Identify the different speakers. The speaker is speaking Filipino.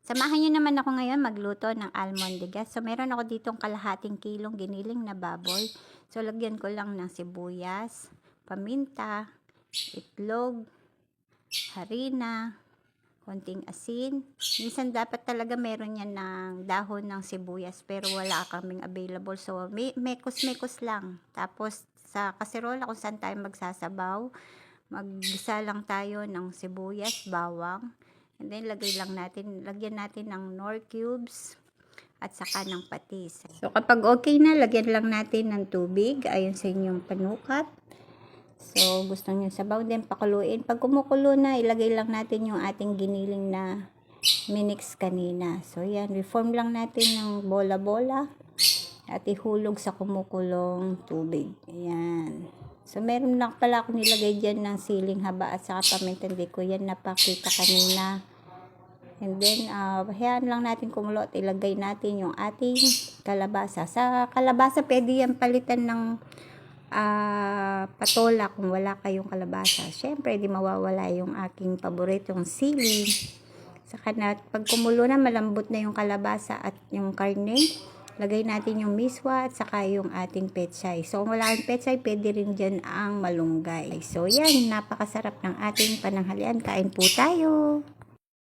Speaker 1: Samahan niyo naman ako ngayon magluto ng almondigas. So, meron ako ditong kalahating kilong giniling na baboy. So, lagyan ko lang ng sibuyas, paminta, itlog, harina, konting asin. Minsan dapat talaga meron yan ng dahon ng sibuyas pero wala kaming available. So, mekos-mekos lang. Tapos, sa kaserola kung saan tayo magsasabaw, maggisa lang tayo ng sibuyas, bawang. And then, lagyan natin ng Knorr cubes at saka ng patis. So, kapag okay na, lagyan lang natin ng tubig. Ayon sa inyong panukat. So, gusto nyo sabaw din, pakuluin. Pag kumukulo na, ilagay lang natin yung ating giniling na minix kanina. So, yan. Reform lang natin ng bola-bola at ihulog sa kumukulong tubig. Ayan. So, meron lang pala ako nilagay dyan ng siling haba at saka paminta. Hindi ko yan napakita kanina. And then, hayaan lang natin kumulo at ilagay natin yung ating kalabasa. Sa kalabasa, pwede yan palitan ng patola kung wala kayong kalabasa. Siyempre, di mawawala yung aking paboritong sili. Saka na, pag kumulo na, malambot na yung kalabasa at yung karne. Lagay natin yung miswa at saka yung ating pechay. So, kung wala kang pechay, pwede rin dyan ang malunggay. So, yan, napakasarap ng ating pananghalian. Kain po tayo!